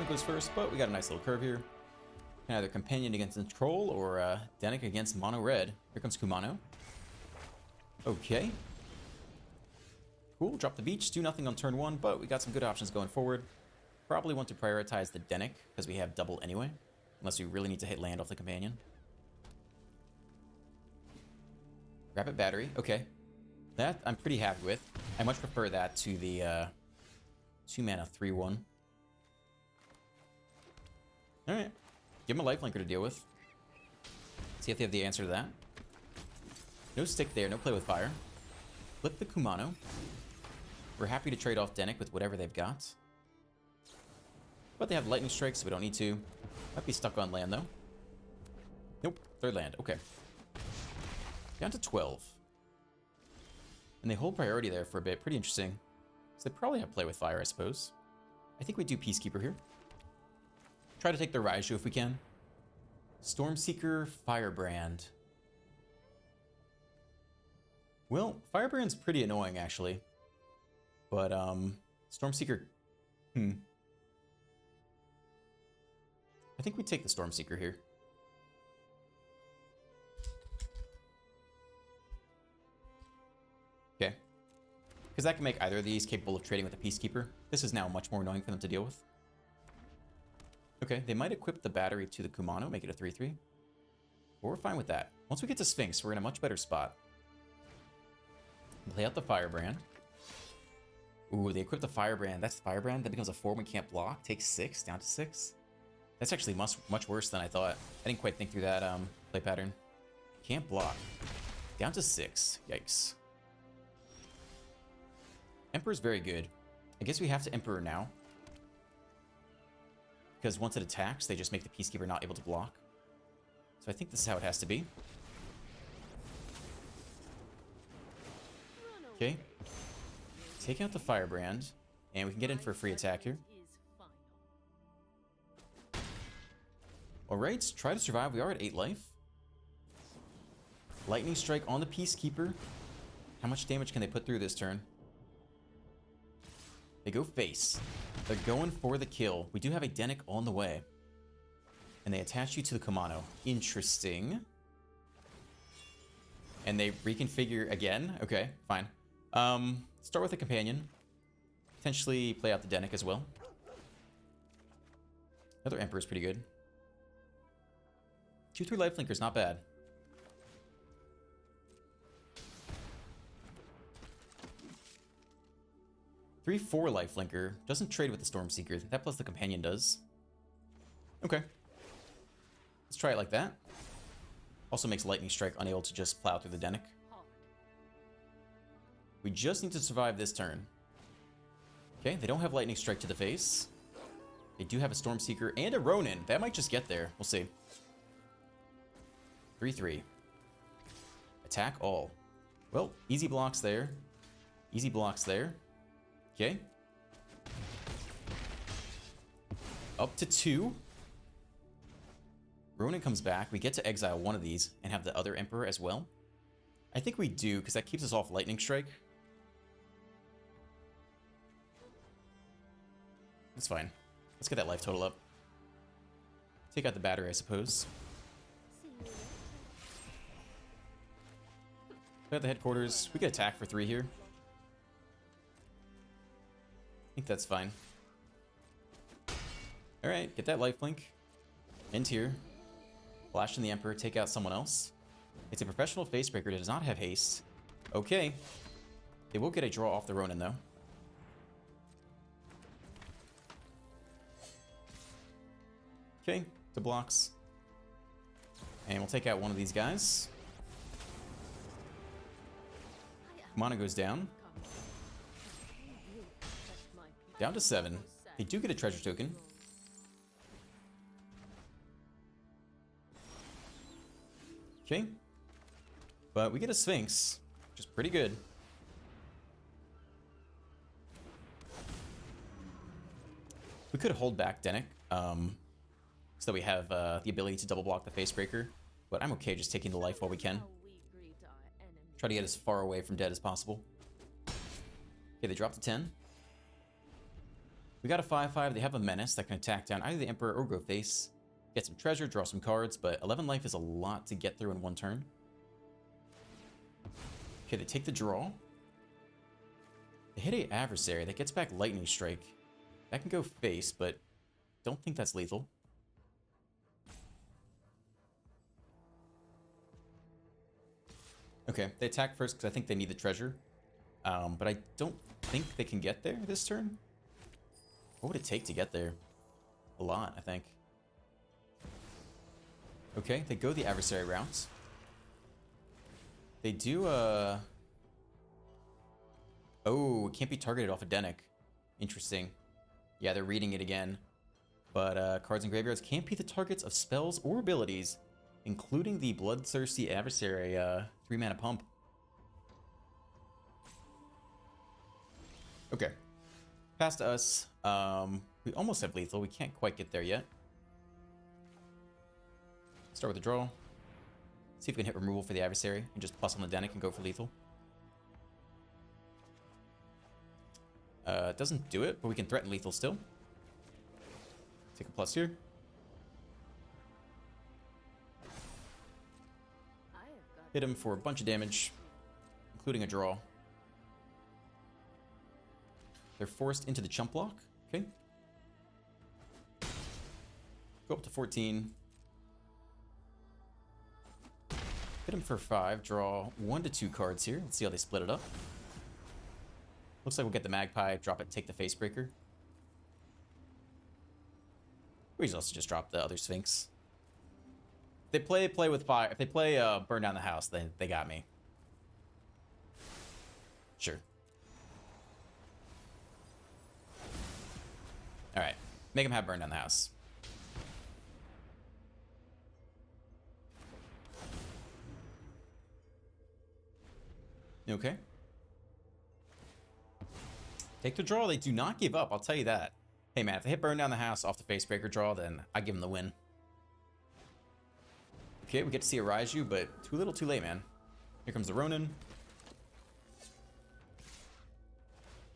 Opponent goes first, but we got a nice little curve here. Can either Companion against Control or Danik against Mono Red. Here comes Kumano. Okay. Cool, drop the beach, do nothing on turn 1, but we got some good options going forward. Probably want to prioritize the Danik, because we have double anyway. Unless we really need to hit land off the Companion. Rapid Battery, okay. That I'm pretty happy with. I much prefer that to the 2-mana 3-1. Alright. Give him a lifelinker to deal with. See if they have the answer to that. No stick there, no play with fire. Flip the Kumano. We're happy to trade off Danik with whatever they've got. But they have lightning strikes, so we don't need to. Might be stuck on land though. Nope, third land, okay. Down to 12. And they hold priority there for a bit, pretty interesting. So they probably have play with fire, I suppose. I think we do Peacekeeper here. Try to take the Raiju if we can. Stormseeker, Firebrand. Well, Firebrand's pretty annoying, actually. But, Stormseeker... I think we take the Stormseeker here. Okay. Because that can make either of these capable of trading with a Peacekeeper. This is now much more annoying for them to deal with. Okay, they might equip the battery to the Kumano, make it a 3-3. But we're fine with that. Once we get to Sphinx, we're in a much better spot. Play out the Firebrand. Ooh, they equip the Firebrand. That's the Firebrand. That becomes a 4 when we can't block. Takes 6, down to 6. That's actually much worse than I thought. I didn't quite think through that play pattern. Can't block. Down to 6. Yikes. Emperor's very good. I guess we have to Emperor now. Because once it attacks, they just make the Peacekeeper not able to block. So I think this is how it has to be. Okay. Taking out the Firebrand. And we can get in for a free attack here. Alright, try to survive. We are at 8 life. Lightning Strike on the Peacekeeper. How much damage can they put through this turn? They go face. They're going for the kill. We do have a Danik on the way. And they attach you to the Kumano. Interesting. And they reconfigure again? Okay, fine. Start with a Companion. Potentially play out the Danik as well. Another Emperor is pretty good. 2-3 lifelinker is not bad. Three, 4 lifelinker doesn't trade with the Stormseeker. That plus the Companion does. Okay. Let's try it like that. Also makes Lightning Strike unable to just plow through the Danik. We just need to survive this turn. Okay, they don't have Lightning Strike to the face. They do have a Stormseeker and a Ronin. That might just get there. We'll see. 3-3. Attack all. Well, easy blocks there. Easy blocks there. Okay. Up to 2. Ronin comes back. We get to exile one of these and have the other Emperor as well. I think we do, because that keeps us off Lightning Strike. That's fine. Let's get that life total up. Take out the battery, I suppose. We have the headquarters. We can attack for 3 here. I think that's fine. Alright, get that lifelink. End here. Flash in the Emperor, take out someone else. It's a professional Facebreaker, it does not have haste. Okay. They will get a draw off the Ronin, though. Okay, to blocks. And we'll take out one of these guys. Mana goes down. Down to 7. They do get a treasure token. Okay. But we get a Sphinx, which is pretty good. We could hold back Danik, so that we have the ability to double block the Facebreaker. But I'm okay just taking the life while we can. Try to get as far away from dead as possible. Okay, they drop to 10. We got a 5/5. They have a menace that can attack down either the Emperor or go face. Get some treasure, draw some cards, but 11 life is a lot to get through in one turn. Okay, they take the draw. They hit a adversary. That gets back Lightning Strike. That can go face, but don't think that's lethal. Okay, they attack first because I think they need the treasure. But I don't think they can get there this turn. What would it take to get there? A lot, I think. Okay, they go the adversary route. They do, Oh, it can't be targeted off a Denic. Interesting. Yeah, they're reading it again. But cards and graveyards can't be the targets of spells or abilities, including the Bloodthirsty Adversary 3-mana pump. Okay. Past us. We almost have lethal. We can't quite get there yet. Start with a draw. See if we can hit removal for the adversary and just plus on the Denic and go for lethal. It doesn't do it, but we can threaten lethal still. Take a plus here. Hit him for a bunch of damage, including a draw. They're forced into the chump block. Okay. Go up to 14. Hit him for 5. Draw 1 to 2 cards here. Let's see how they split it up. Looks like we'll get the Magpie, drop it, take the Facebreaker. We should also just drop the other Sphinx. If they play with fire. If they play burn down the house, then they got me. Sure. All right, make them have burn down the house. Okay. Take the draw. They do not give up. I'll tell you that. Hey man, if they hit burn down the house off the Facebreaker draw, then I give them the win. Okay, we get to see a Raiju, but too little, too late, man. Here comes the Ronin.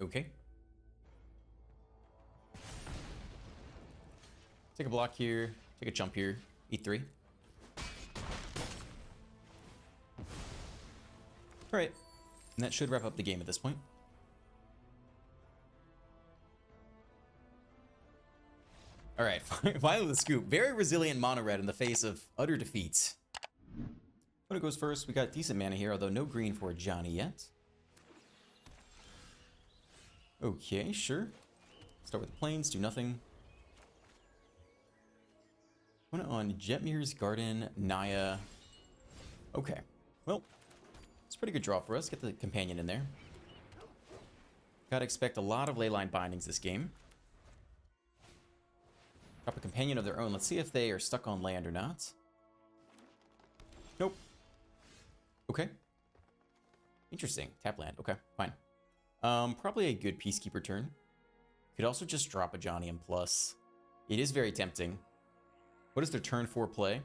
Okay. Take a block here. Take a jump here. Eat 3. Alright. And that should wrap up the game at this point. Alright, finally the scoop. Very resilient mono red in the face of utter defeat. When it goes first, we got decent mana here, although no green for Johnny yet. Okay, sure. Start with the plains, do nothing. Went on Jetmir's Garden, Naya. Okay, well, it's a pretty good draw for us. Get the companion in there. Gotta expect a lot of leyline bindings this game. Drop a companion of their own. Let's see if they are stuck on land or not. Nope. Okay. Interesting. Tap land. Okay, fine. Probably a good Peacekeeper turn. Could also just drop a Johnny and plus. It is very tempting. What is their turn 4 play?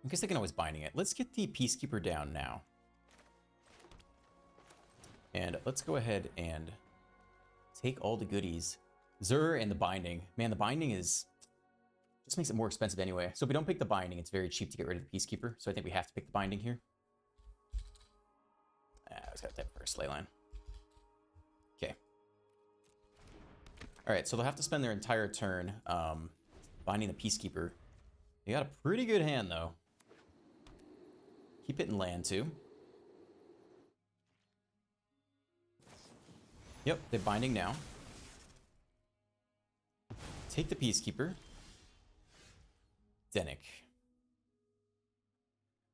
I guess they can always binding it. Let's get the Peacekeeper down now. And let's go ahead and take all the goodies. Zur and the binding. Man, the binding is just makes it more expensive anyway. So if we don't pick the binding, it's very cheap to get rid of the Peacekeeper. So I think we have to pick the binding here. I was gonna type first leyline. Okay. Alright, so they'll have to spend their entire turn binding the Peacekeeper. They got a pretty good hand though. Keep it in land too. Yep, they're binding now. Take the Peacekeeper. Denic.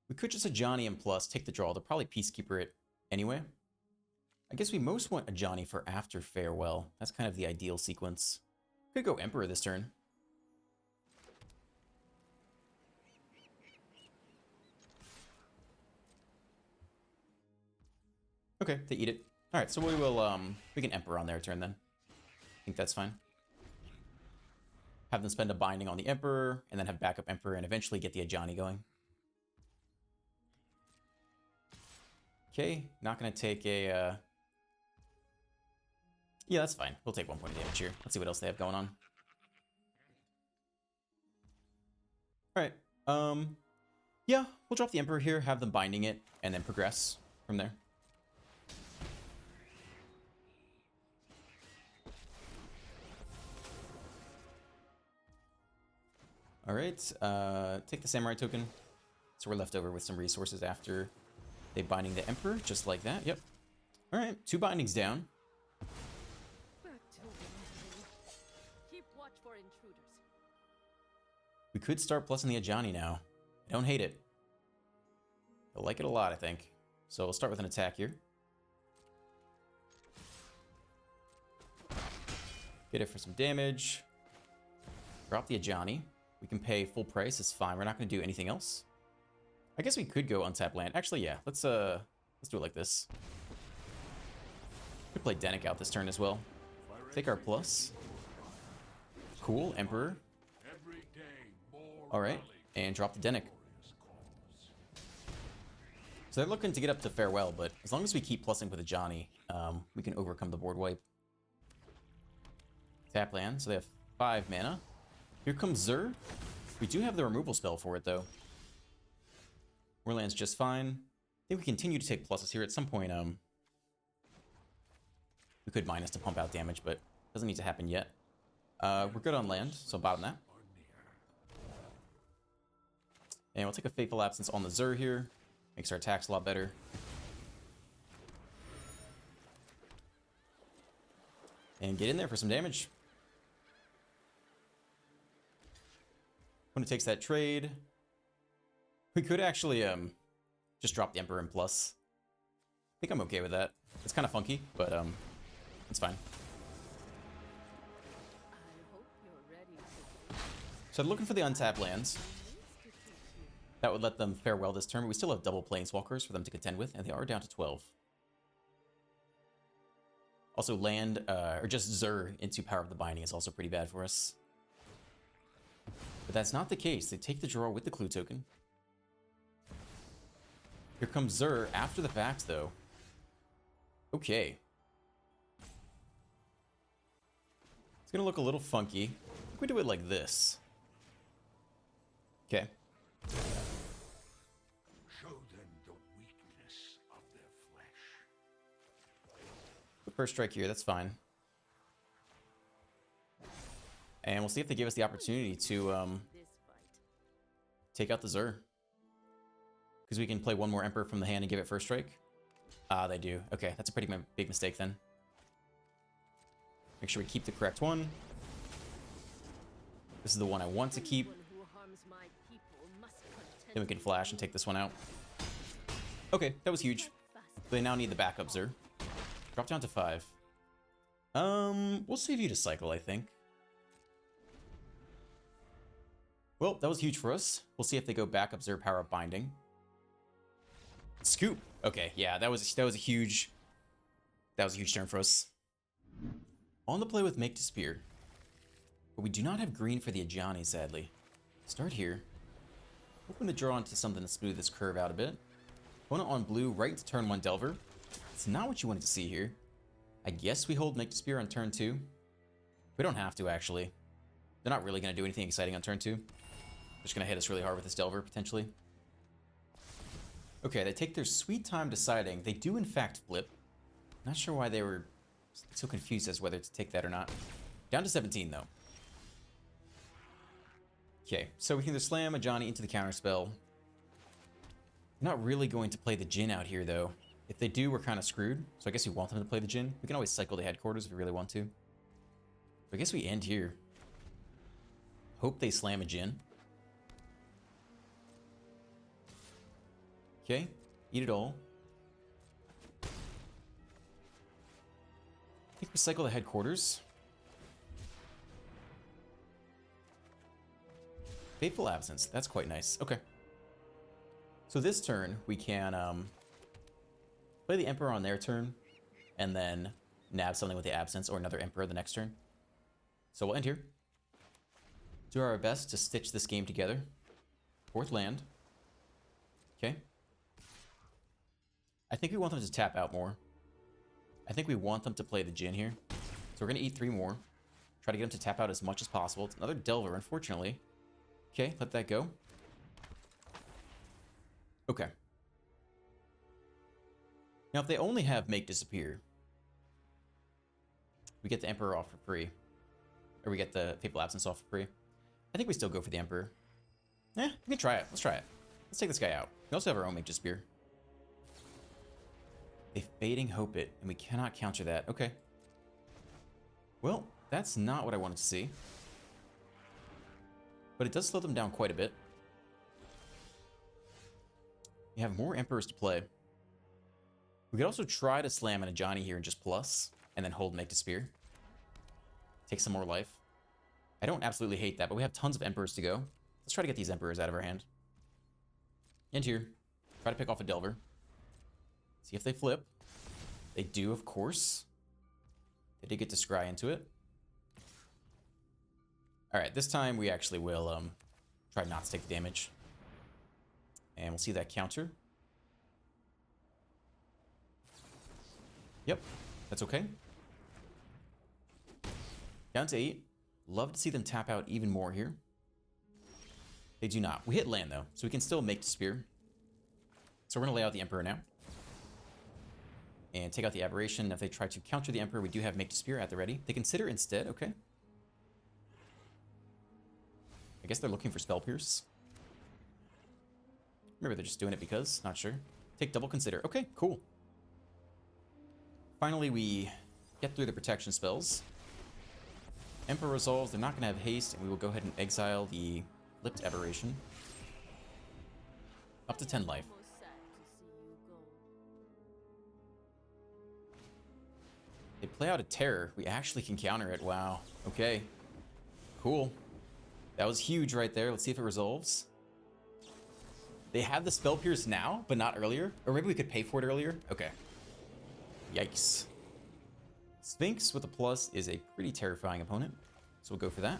We could just a Johnny and plus, take the draw. They'll probably Peacekeeper it anyway. I guess we most want a Johnny for after Farewell. That's kind of the ideal sequence. Could go Emperor this turn. Okay, they eat it. Alright, so we will, we can Emperor on their turn then. I think that's fine. Have them spend a binding on the Emperor, and then have backup Emperor, and eventually get the Ajani going. Okay, not gonna take a, Yeah, that's fine. We'll take 1 point of damage here. Let's see what else they have going on. Alright. Yeah, we'll drop the Emperor here, have them binding it, and then progress from there. Alright, take the Samurai token. So we're left over with some resources after they binding the Emperor, just like that. Yep. Alright, 2 bindings down. Keep watch for intruders. We could start plussing the Ajani now. I don't hate it. I like it a lot, I think. So we'll start with an attack here. Get it for some damage. Drop the Ajani. We can pay full price, it's fine. We're not going to do anything else. I guess we could go untap land. Actually, yeah, let's do it like this. Could play Denick out this turn as well. Take our plus. Cool, Emperor. Alright, and drop the Denick. So they're looking to get up to Farewell, but as long as we keep plussing with Ajani, we can overcome the board wipe. Tap land, so they have 5 mana. Here comes Zur. We do have the removal spell for it, though. Warland's just fine. I think we continue to take pluses here. At some point, we could minus to pump out damage, but doesn't need to happen yet. We're good on land, so bottom that. And we'll take a Fateful Absence on the Zur here. Makes our attacks a lot better. And get in there for some damage. When it takes that trade, we could actually just drop the Emperor in plus. I think I'm okay with that. It's kind of funky, but it's fine. So I'm looking for the untapped lands. That would let them farewell this turn, but we still have double Planeswalkers for them to contend with, and they are down to 12. Also, land, or just Zur into Power of the Binding is also pretty bad for us. But that's not the case. They take the draw with the Clue token. Here comes Zur after the fact, though. Okay. It's gonna look a little funky. I think we do it like this. Okay. Show them the weakness of their flesh. Put first strike here, that's fine. And we'll see if they give us the opportunity to take out the Zur. Because we can play one more Emperor from the hand and give it first strike. Ah, they do. Okay, that's a pretty big mistake then. Make sure we keep the correct one. This is the one I want to keep. Then we can flash and take this one out. Okay, that was huge. They now need the backup Zur. Drop down to 5. We'll save you to cycle, I think. Well, that was huge for us. We'll see if they go backup Zur, power up binding. Scoop. Okay, yeah, that was a huge turn for us. On the play with Make to Spear. But we do not have green for the Ajani, sadly. Start here. Hoping to draw into something to smooth this curve out a bit. Opponent on blue, right to turn 1 Delver. It's not what you wanted to see here. I guess we hold Make to Spear on turn 2. We don't have to, actually. They're not really going to do anything exciting on turn 2. They're just going to hit us really hard with this Delver, potentially. Okay, they take their sweet time deciding. They do, in fact, flip. Not sure why they were so confused as whether to take that or not. Down to 17, though. Okay, so we can either slam Ajani into the counterspell. Not really going to play the Jhin out here, though. If they do, we're kind of screwed. So I guess we want them to play the Jhin. We can always cycle to headquarters if we really want to. So I guess we end here. Hope they slam a Jhin. Okay, eat it all. I think we cycle the headquarters. Fateful Absence, that's quite nice. Okay. So this turn, we can play the Emperor on their turn, and then nab something with the Absence, or another Emperor the next turn. So we'll end here. Do our best to stitch this game together. 4th land. Okay. I think we want them to tap out more. I think we want them to play the Jhin here. So we're going to eat 3 more. Try to get him to tap out as much as possible. It's another Delver, unfortunately. Okay, let that go. Okay. Now, if they only have Make Disappear, we get the Emperor off for free. Or we get the Fateful Absence off for free. I think we still go for the Emperor. We can try it. Let's try it. Let's take this guy out. We also have our own Make Disappear. They Fading Hope it, and we cannot counter that. Okay. Well, that's not what I wanted to see. But it does slow them down quite a bit. We have more Emperors to play. We could also try to slam in a Johnny here and just plus, and then hold Make Disappear. Take some more life. I don't absolutely hate that, but we have tons of Emperors to go. Let's try to get these Emperors out of our hand. And here. Try to pick off a Delver. See if they flip. They do, of course. They did get to scry into it. Alright, this time we actually will try not to take the damage. And we'll see that counter. Yep, that's okay. Down to 8. Love to see them tap out even more here. They do not. We hit land, though, so we can still Make Disappear. So we're going to lay out the Emperor now. And take out the Aberration. If they try to counter the Emperor, we do have Make Disappear at the ready. They consider instead, okay. I guess they're looking for Spell Pierce. Maybe they're just doing it because, not sure. Take Double Consider. Okay, cool. Finally, we get through the protection spells. Emperor resolves. They're not going to have haste, and we will go ahead and exile the Lipped Aberration. Up to 10 life. Most sad to see you go. They play out a Terror. We actually can counter it. Wow. Okay. Cool. That was huge right there. Let's see if it resolves. They have the Spell Pierce now, but not earlier. Or maybe we could pay for it earlier. Okay. Yikes. Sphinx with a plus is a pretty terrifying opponent. So we'll go for that.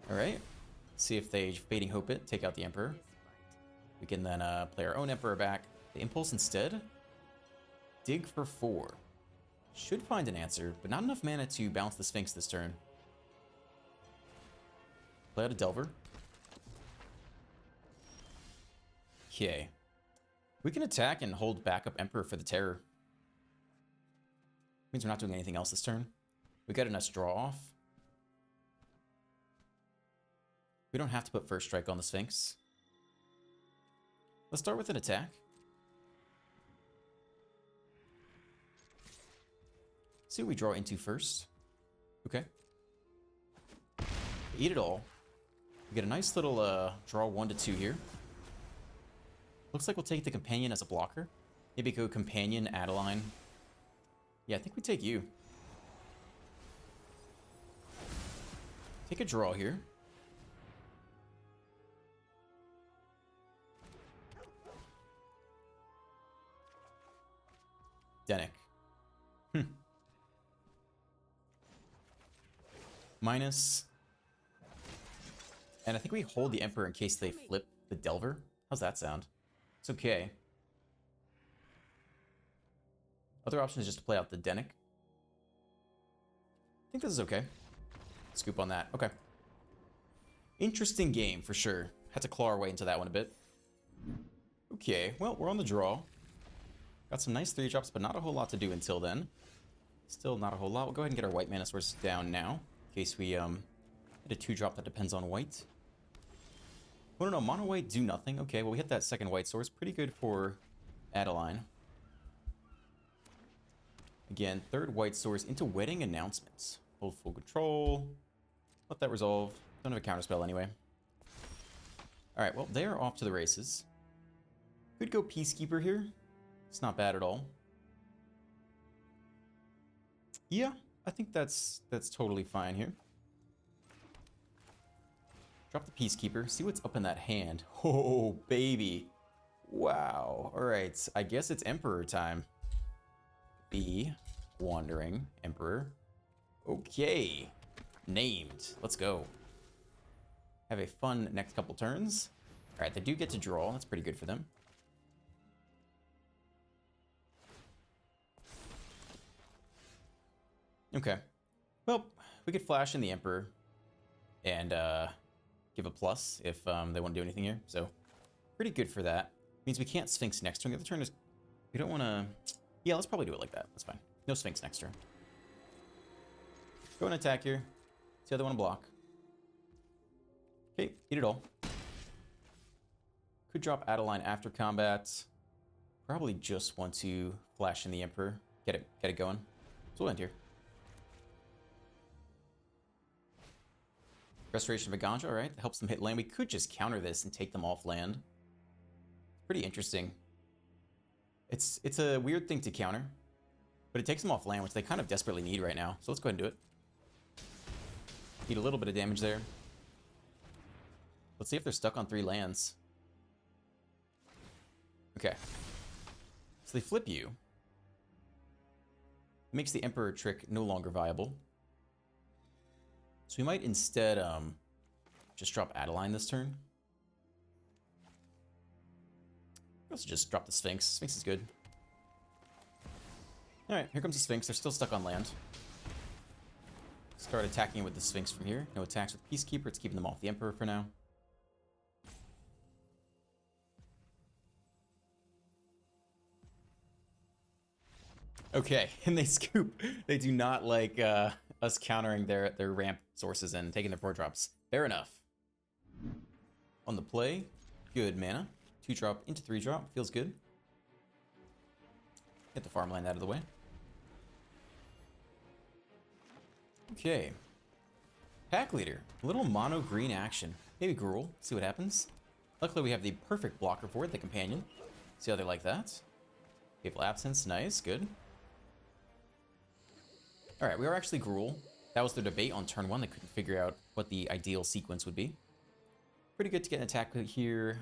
Alright. See if they Fading Hope it. Take out the Emperor. We can then play our own Emperor back. The Impulse instead. Dig for 4. Should find an answer, but not enough mana to bounce the Sphinx this turn. Play out a Delver. Okay. We can attack and hold back up Emperor for the Terror. Means we're not doing anything else this turn. We got a nice draw off. We don't have to put First Strike on the Sphinx. Let's start with an attack. See what we draw into first. Okay. Eat it all. We get a nice little draw 1 to 2 here. Looks like we'll take the Companion as a blocker. Maybe go Companion, Adeline. Yeah, I think we take you. Take a draw here. Denick. Minus. And I think we hold the Emperor in case they flip the Delver. How's that sound? It's okay. Other option is just to play out the Denick. I think this is okay. Scoop on that. Okay. Interesting game, for sure. Had to claw our way into that one a bit. Okay, well, we're on the draw. Got some nice 3-drops, but not a whole lot to do until then. Still not a whole lot. We'll go ahead and get our white mana source down now. In case we hit a 2-drop that depends on white. Oh, no, mono white do nothing. Okay, well, we hit that second white source. Pretty good for Adeline. Again, third white source into Wedding Announcements. Hold full control. Let that resolve. Don't have a counterspell anyway. Alright, well, they are off to the races. Could go Peacekeeper here. It's not bad at all. Yeah, I think that's totally fine here. Drop the Peacekeeper. See what's up in that hand. Oh, baby. Wow. Alright, I guess it's Emperor time. B. Wandering Emperor. Okay. Named. Let's go. Have a fun next couple turns. Alright, they do get to draw. That's pretty good for them. Okay. Well, we could flash in the Emperor and give a plus if they want to do anything here. So pretty good for that. Means we can't Sphinx next turn. The other turn is... We don't want to... Yeah, let's probably do it like that. That's fine. No Sphinx next turn. Go and attack here. See how they want to block. Okay, eat it all. Could drop Adeline after combat. Probably just want to flash in the Emperor. Get it going. So we'll end here. Restoration of a Ganja, alright. Helps them hit land. We could just counter this and take them off land. Pretty interesting. It's a weird thing to counter. But it takes them off land, which they kind of desperately need right now. So let's go ahead and do it. Need a little bit of damage there. Let's see if they're stuck on 3 lands. Okay. So they flip you. Makes the Emperor trick no longer viable. So we might instead just drop Adeline this turn. Also just drop the Sphinx. Sphinx is good. Alright, here comes the Sphinx. They're still stuck on land. Start attacking with the Sphinx from here. No attacks with Peacekeeper. It's keeping them off the Emperor for now. Okay, and they scoop. They do not like us countering their ramp sources and taking their 4-drops. Fair enough. On the play, good mana. 2-drop into 3-drop. Feels good. Get the farmland out of the way. Okay. Pack leader. A little mono green action. Maybe Gruul. See what happens. Luckily, we have the perfect blocker for it, the companion. See how they like that. Fateful Absence. Nice. Good. Alright, we are actually Gruul. That was their debate on turn 1. They couldn't figure out what the ideal sequence would be. Pretty good to get an attack here.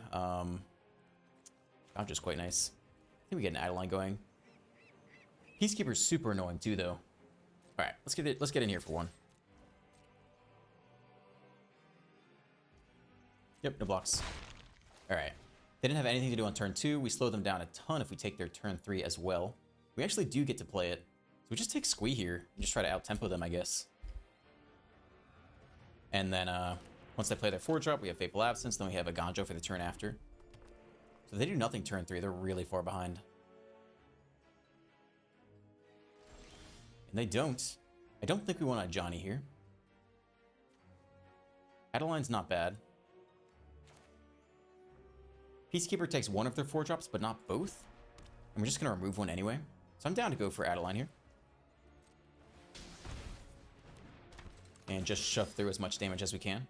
Just quite nice. I think we get an Adeline going. Peacekeeper's super annoying too, though. Alright, let's get in here for one. Yep, no blocks. Alright. They didn't have anything to do on turn 2. We slow them down a ton if we take their turn 3 as well. We actually do get to play it. So we just take Squee here and just try to out-tempo them, I guess. And then once they play their 4-drop, we have Fateful Absence, then we have a Ganjo for the turn after. So if they do nothing turn 3, they're really far behind. And they don't. I don't think we want a Johnny here. Adeline's not bad. Peacekeeper takes one of their 4-drops, but not both. And we're just going to remove one anyway. So I'm down to go for Adeline here. And just shove through as much damage as we can.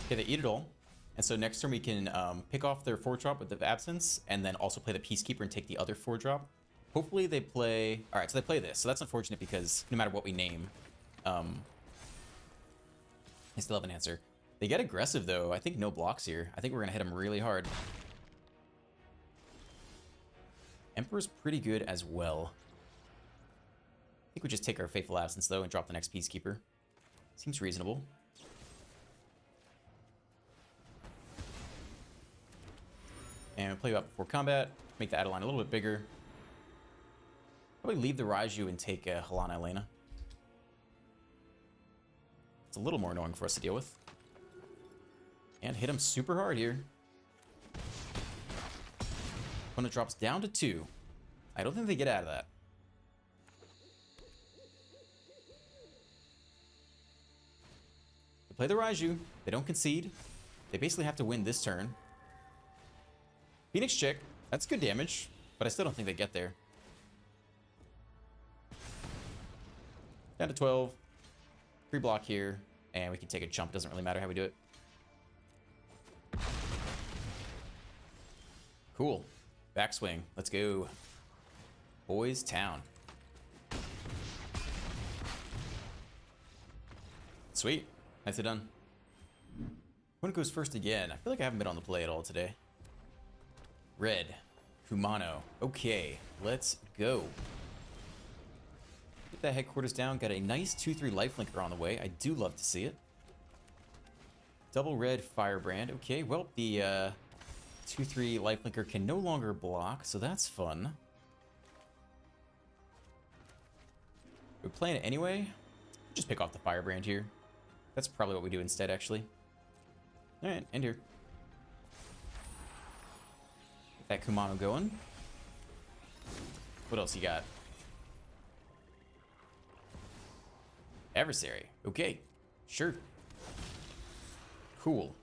Okay, they eat it all. And so next turn we can pick off their 4-drop with the Absence, and then also play the Peacekeeper and take the other 4-drop. Hopefully they play... Alright, so they play this. So that's unfortunate because no matter what we name, I still have an answer. They get aggressive, though. I think no blocks here. I think we're going to hit them really hard. Emperor's pretty good as well. I think we just take our Fateful Absence, though, and drop the next Peacekeeper. Seems reasonable. And we'll play you out before combat. Make the Adeline a little bit bigger. Probably leave the Raiju and take Helana Elena. It's a little more annoying for us to deal with. And hit him super hard here. When it drops down to 2. I don't think they get out of that. They play the Raiju. They don't concede. They basically have to win this turn. Phoenix Chick. That's good damage. But I still don't think they get there. Down to 12. Free block here. And we can take a jump. Doesn't really matter how we do it. Cool. Backswing. Let's go. Boys Town. Sweet. Nicely done. When goes first again? I feel like I haven't been on the play at all today. Red. Kumano. Okay. Let's go. Get that headquarters down. Got a nice 2-3 lifelinker on the way. I do love to see it. Double red Firebrand. Okay, well, the 2-3 lifelinker can no longer block, so that's fun. We're playing it anyway. Just pick off the Firebrand here. That's probably what we do instead, actually. Alright, end here. Get that Kumano going. What else you got? Adversary. Okay. Sure. Cool.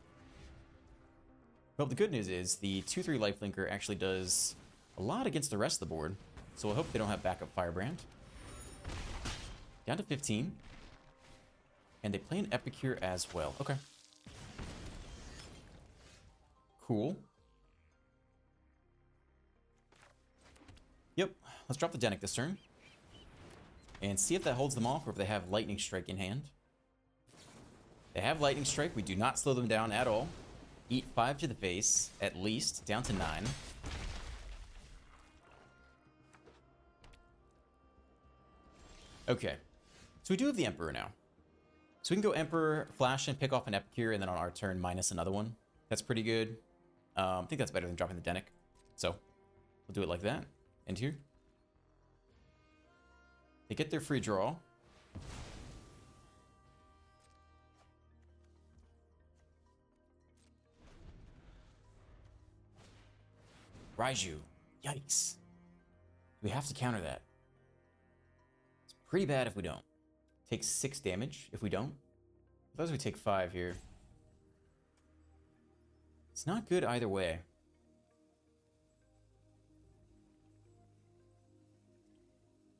Well, the good news is the 2/3 lifelinker actually does a lot against the rest of the board. So I hope they don't have backup Firebrand. Down to 15. And they play an Epicure as well. Okay. Cool. Yep. Let's drop the Denic this turn. And see if that holds them off or if they have Lightning Strike in hand. They have Lightning Strike. We do not slow them down at all. Eat 5 to the face, at least. Down to 9. Okay. So we do have the Emperor now. So we can go Emperor, flash, and pick off an Epicure, and then on our turn, minus another one. That's pretty good. I think that's better than dropping the Denic. So we'll do it like that. End here. They get their free draw. Raiju. Yikes. We have to counter that. It's pretty bad if we don't. Takes 6 damage if we don't. Suppose we take 5 here. It's not good either way.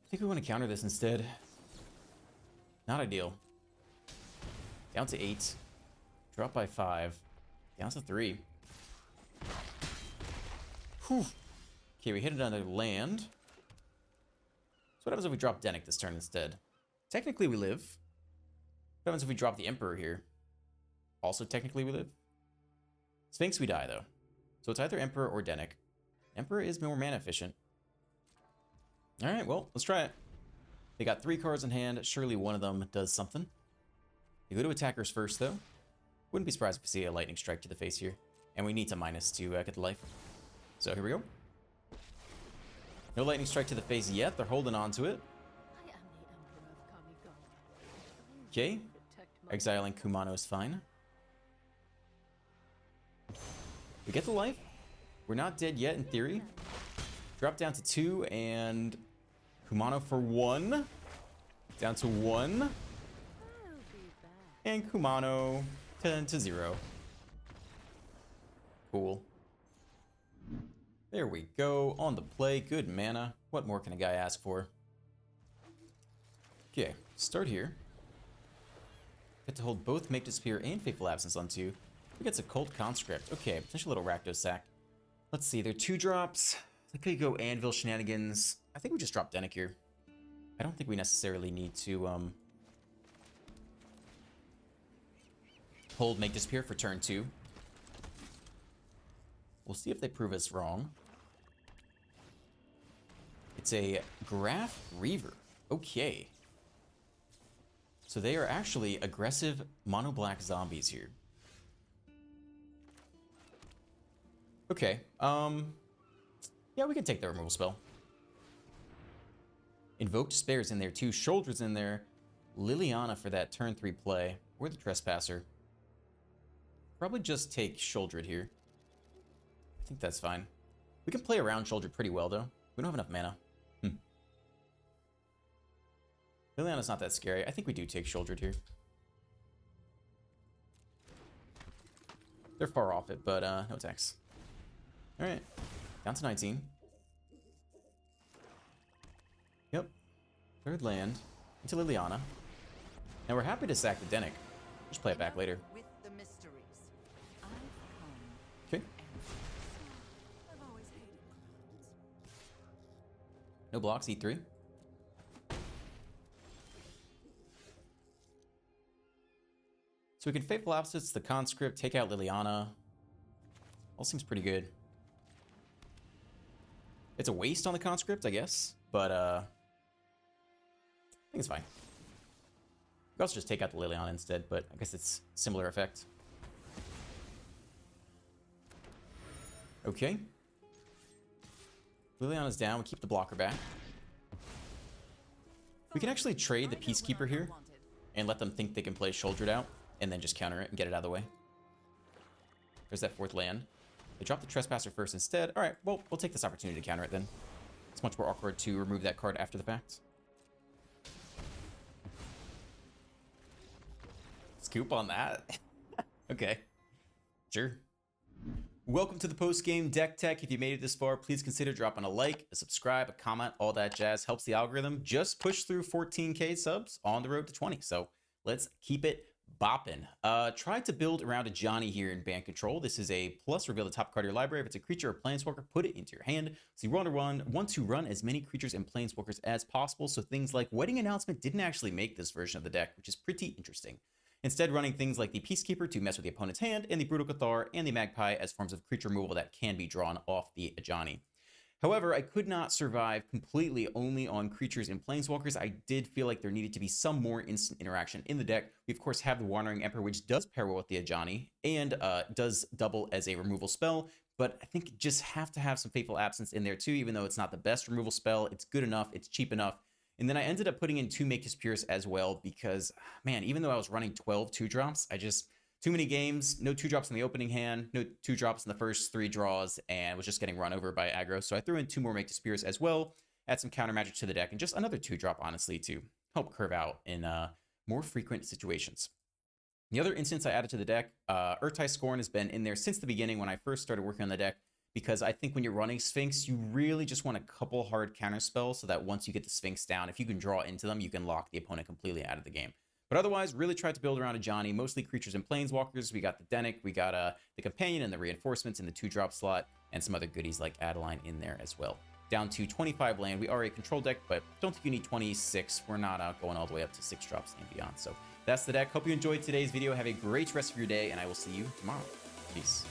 I think we want to counter this instead. Not ideal. Down to 8. Drop by 5. Down to 3. Whew. Okay, we hit another land. So what happens if we drop Denic this turn instead? Technically we live. What happens if we drop the Emperor here? Also technically we live. Sphinx we die though. So it's either Emperor or Denic. Emperor is more mana efficient. Alright, well, let's try it. They got 3 cards in hand. Surely one of them does something. You go to attackers first, though. Wouldn't be surprised if we see a Lightning Strike to the face here. And we need to minus to get the life. So here we go. No Lightning Strike to the face yet. They're holding on to it. I am the Emperor of Kamigawa. Okay. Exiling Kumano is fine. We get the life. We're not dead yet, in theory. Drop down to 2 and Kumano for 1. Down to 1. I'll be back. And Kumano 10 to 0. Cool. There we go. On the play. Good mana. What more can a guy ask for? Okay. Start here. Get to hold both Make Disappear and Fateful Absence on 2. We get a Cult Conscript. Okay. Potential little Rakdos sack. Let's see. They're 2 drops. I could go Anvil Shenanigans. I think we just drop Denic here. I don't think we necessarily need to hold Make Disappear for turn 2. We'll see if they prove us wrong. It's a Graph Reaver. Okay. So they are actually aggressive mono black zombies here. Okay. Yeah, we can take the removal spell. Invoke Despair's in there too. Shoulder's in there. Liliana for that turn 3 play. Or the Trespasser. Probably just take Shouldered here. I think that's fine. We can play around Shouldered pretty well though. We don't have enough mana. Liliana's not that scary. I think we do take Shouldered here. They're far off it, but no attacks. Alright. Down to 19. Yep. 3rd land. Into Liliana. Now we're happy to sack the Denic. Just play it back later. With the mysteries, I've come. Okay. I've always hated clowns. No blocks, E3. So we can Fateful Absence the Conscript, take out Liliana. All seems pretty good. It's a waste on the Conscript, I guess. But, I think it's fine. We could also just take out the Liliana instead, but I guess it's similar effect. Okay. Liliana's down. We keep the blocker back. We can actually trade the Peacekeeper here and let them think they can play Shouldered Out and then just counter it and get it out of the way. There's that 4th land. They drop the Trespasser first instead. All right, well, we'll take this opportunity to counter it then. It's much more awkward to remove that card after the fact. Scoop on that? Okay. Sure. Welcome to the post-game Deck Tech. If you made it this far, please consider dropping a like, a subscribe, a comment, all that jazz. Helps the algorithm just push through 14K subs on the road to 20. So let's keep it bopping. Try to build around a Johnny here in Bant Control. This is a plus. Reveal the top card of your library. If it's a creature or planeswalker, put it into your hand. So you want to run as many creatures and planeswalkers as possible. So things like Wedding Announcement didn't actually make this version of the deck, which is pretty interesting. Instead, running things like the Peacekeeper to mess with the opponent's hand, and the Brutal Cathar and the Magpie as forms of creature removal that can be drawn off the Ajani. However, I could not survive completely only on creatures and planeswalkers. I did feel like there needed to be some more instant interaction in the deck. We, of course, have the Wandering Emperor, which does pair well with the Ajani and does double as a removal spell. But I think you just have to have some Fateful Absence in there, too, even though it's not the best removal spell. It's good enough. It's cheap enough. And then I ended up putting in 2 Make Disappears as well because, man, even though I was running 12 2-drops, too many games, no 2-drops in the opening hand, no 2-drops in the first 3 draws, and was just getting run over by aggro. So I threw in 2 more Make Disappears as well, add some counter magic to the deck, and just another 2-drop, honestly, to help curve out in more frequent situations. The other instance I added to the deck, Urtai Scorn has been in there since the beginning when I first started working on the deck, because I think when you're running Sphinx, you really just want a couple hard counter spells so that once you get the Sphinx down, if you can draw into them, you can lock the opponent completely out of the game. But otherwise, really tried to build around a Johnny, mostly creatures and planeswalkers. We got the Denic, we got the Companion and the Reinforcements in the 2-drop slot, and some other goodies like Adeline in there as well. Down to 25 land. We are a control deck, but don't think you need 26. We're not going all the way up to 6 drops and beyond. So that's the deck. Hope you enjoyed today's video. Have a great rest of your day, and I will see you tomorrow. Peace.